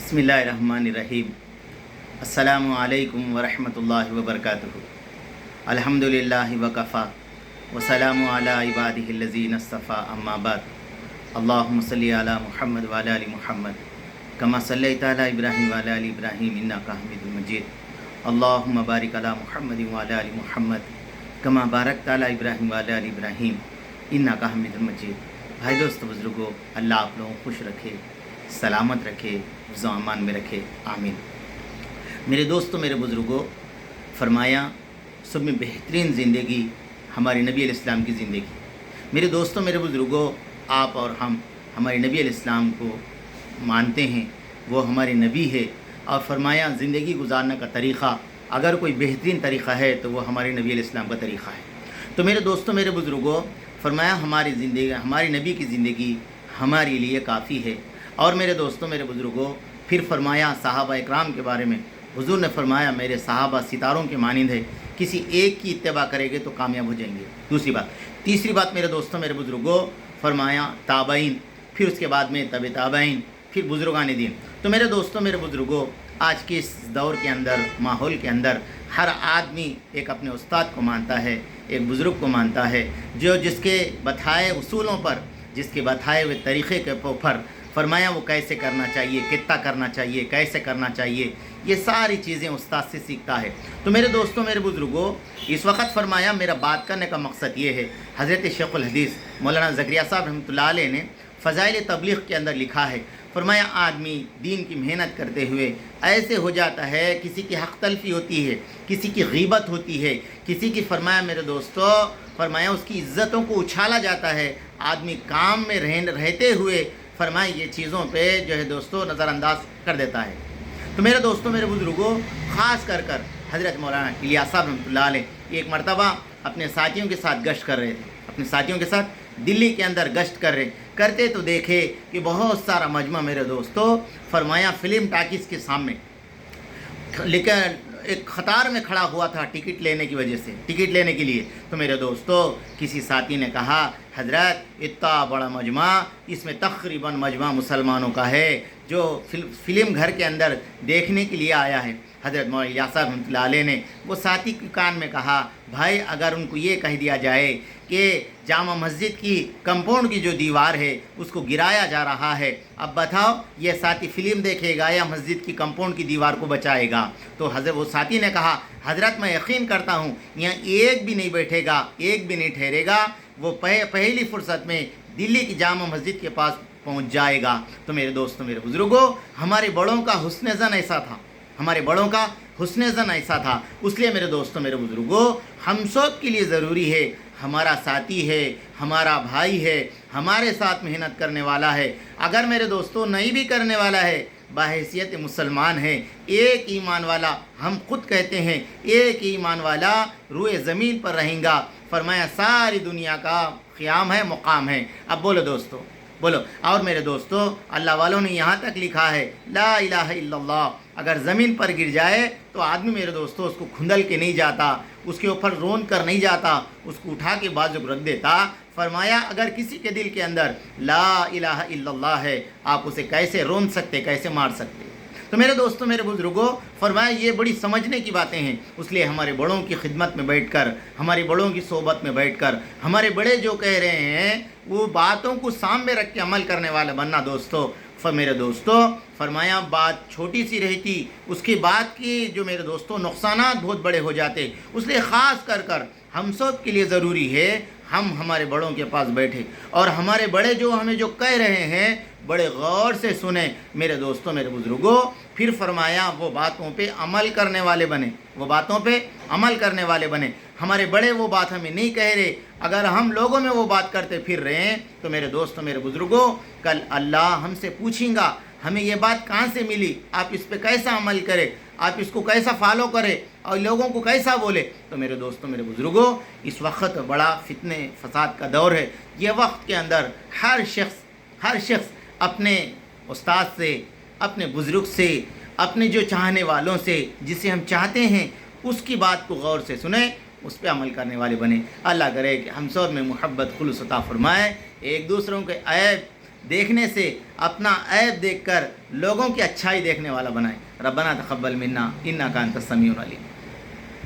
बिस्मिल्लाहिर्रहमानिर्रहीम। अस्सलामु अलैकुम वरहमतुल्लाहि वबरकातुहू। अल्हम्दुलिल्लाहि वकफ़ा वसलामु अला इबादिहिल्लज़ीना इस्तफ़ा अम्मा बाद। अल्लाहुम्मा सल्लि अला मुहम्मद व अला आलि मुहम्मद कमा सल्लैता अला इब्राहीम व अला आलि इब्राहीम इन्नका हमीदुम मजीद। अल्लाहुम्मा बारिक अला मुहम्मद व अला आलि मुहम्मद कमा बारकता अला इब्राहीम व अला आलि इब्राहीम इन्नका हमीदुम मजीद। भाई दोस्तों बुज़ुर्गों, अल्लाह आप लोगों को खुश रखे, सलामत रखे, हिफ्ज़ व अमान में रखे, आमीन। मेरे दोस्तों, मेरे बुज़ुर्गों, फरमाया सब में बेहतरीन ज़िंदगी हमारे नबी अलैहिस्सलाम की ज़िंदगी। मेरे दोस्तों, मेरे बुज़ुर्गों, आप और हम हमारे नबी अलैहिस्सलाम को मानते हैं, वो हमारे नबी है। और फरमाया ज़िंदगी गुजारने का तरीक़ा अगर कोई बेहतरीन तरीक़ा है तो वो हमारे नबी अलैहिस्सलाम का तरीक़ा है। तो मेरे दोस्तों, मेरे बुज़ुर्गों, फरमाया हमारी ज़िंदगी, हमारे नबी की ज़िंदगी हमारे लिए काफ़ी है। और मेरे दोस्तों, मेरे बुज़ुर्गों, फिर फरमाया सहाबा इकराम के बारे में। हुज़ूर ने फरमाया मेरे सहाबा सितारों के मानिंद है, किसी एक की इत्तिबा करेंगे तो कामयाब हो जाएंगे। दूसरी बात। तीसरी बात मेरे दोस्तों, मेरे बुज़ुर्गों, फरमाया ताबईन, फिर उसके बाद में तबे ताबईन, फिर बुज़ुर्गान दीन। तो मेरे दोस्तों, मेरे बुज़ुर्गों, आज के इस दौर के अंदर, माहौल के अंदर हर आदमी एक अपने उस्ताद को मानता है, एक बुज़ुर्ग को मानता है, जो जिसके बताए उसूलों पर, जिसके बताए हुए तरीक़े के ऊपर फरमाया वो कैसे करना चाहिए, कितना करना चाहिए, कैसे करना चाहिए, ये सारी चीज़ें उस्ताद से सीखता है। तो मेरे दोस्तों, मेरे बुज़ुर्गों, इस वक्त फरमाया मेरा बात करने का मकसद ये है, हज़रत शेखुल हदीस मौलाना ज़करिया साहब रहमतुल्लाह अलैह ने फ़ज़ाइल तबलीग़ के अंदर लिखा है। फरमाया आदमी दीन की मेहनत करते हुए ऐसे हो जाता है, किसी की हक़ तलफ़ी होती है, किसी की ग़ीबत होती है, किसी की, फरमाया मेरे दोस्तों, फरमाया उसकी इज़्ज़तों को उछाला जाता है। आदमी काम में रहते हुए फरमाए ये चीज़ों पे जो है दोस्तों नज़रअंदाज कर देता है। तो मेरे दोस्तों, मेरे बुज़ुर्गों, ख़ास कर हज़रत मौलाना इलियास साहब रहमतुल्लाह अलैह एक मरतबा अपने साथियों के साथ गश्त कर रहे थे, अपने साथियों के साथ दिल्ली के अंदर गश्त करते तो देखे कि बहुत सारा मजमा मेरे दोस्तों फरमाया फ़िल्म टाकीज़ के सामने, लेकिन एक कतार में खड़ा हुआ था टिकट लेने की वजह से, टिकट लेने के लिए। तो मेरे दोस्तों, किसी साथी ने कहा हज़रत इतना बड़ा मजमा, इसमें तकरीबन मजमा मुसलमानों का है जो फ़िल्म घर के अंदर देखने के लिए आया है। हज़रत मौलाना इलियास साहब रहमतुल्लाह अलैह ने वो साथी के कान में कहा, भाई अगर उनको ये कह दिया जाए कि जामा मस्जिद की कंपाउंड की जो दीवार है उसको गिराया जा रहा है, अब बताओ ये साथी फ़िल्म देखेगा या मस्जिद की कंपाउंड की दीवार को बचाएगा? तो हज़रत वो साथी ने कहा, हज़रत मैं यकीन करता हूँ यहाँ एक भी नहीं बैठेगा, एक भी नहीं ठहरेगा, वो पहली फ़ुर्सत में दिल्ली की जामा मस्जिद के पास पहुँच जाएगा। तो मेरे दोस्तों, मेरे बुज़ुर्गों, हमारे बड़ों का हुस्न ज़न ऐसा था, हमारे बड़ों का हुस्न ज़न ऐसा था। इसलिए मेरे दोस्तों, मेरे बुज़ुर्गों, हम सब के लिए ज़रूरी है, हमारा साथी है, हमारा भाई है, हमारे साथ मेहनत करने वाला है, अगर मेरे दोस्तों नहीं भी करने वाला है, बाहैसियत मुसलमान है, एक ईमान वाला, हम खुद कहते हैं एक ईमान वाला रूए ज़मीन पर रहेगा। फरमाया सारी दुनिया का क़याम है, मुक़ाम है। अब बोलो दोस्तों, बोलो। और मेरे दोस्तों, अल्लाह वालों ने यहाँ तक लिखा है ला इलाहा इल्लल्लाह, अगर ज़मीन पर गिर जाए तो आदमी मेरे दोस्तों उसको खुंदल के नहीं जाता, उसके ऊपर रोन कर नहीं जाता, उसको उठा के बाजुक रख देता। फरमाया अगर किसी के दिल के अंदर ला इलाहा इल्लल्लाह है, आप उसे कैसे रोन सकते, कैसे मार सकते? तो मेरे दोस्तों, मेरे बुज़ुर्गों, फरमाया ये बड़ी समझने की बातें हैं। इसलिए हमारे बड़ों की खिदमत में बैठकर, हमारे बड़ों की सोबत में बैठकर, हमारे बड़े जो कह रहे हैं वो बातों को सामने रख के अमल करने वाला बनना दोस्तों। मेरे दोस्तों, फरमाया बात छोटी सी रहती, उसके बाद की जो मेरे दोस्तों नुकसानात बहुत बड़े हो जाते। इसलिए ख़ास कर हम सब के लिए ज़रूरी है हम हमारे बड़ों के पास बैठे और हमारे बड़े जो हमें जो कह रहे हैं बड़े गौर से सुने। मेरे दोस्तों, मेरे बुज़ुर्गों, फिर फरमाया वो बातों पे अमल करने वाले बने, वो बातों पे अमल करने वाले बने। हमारे बड़े वो बात हमें नहीं कह रहे, अगर हम लोगों में वो बात करते फिर रहे हैं तो मेरे दोस्तों, मेरे बुज़ुर्गों, कल अल्लाह हमसे पूछेगा हमें ये बात कहाँ से मिली, आप इस पे कैसा अमल करें, आप इसको कैसा फॉलो करें और लोगों को कैसा बोले। तो मेरे दोस्तों, मेरे बुज़ुर्गों, इस वक्त बड़ा फितने फसाद का दौर है। ये वक्त के अंदर हर शख्स अपने उस्ताद से, अपने बुज़ुर्ग से, अपने जो चाहने वालों से, जिसे हम चाहते हैं उसकी बात को गौर से सुने, उस पर अमल करने वाले बने। अल्लाह करे कि हम सब में मोहब्बत खुलूस अता फरमाए, एक दूसरों के ऐब دیکھنے سے اپنا عیب دیکھ کر لوگوں کی اچھائی دیکھنے والا بنائے۔ ربنا تقبل منا انک انت السمیع العلیم۔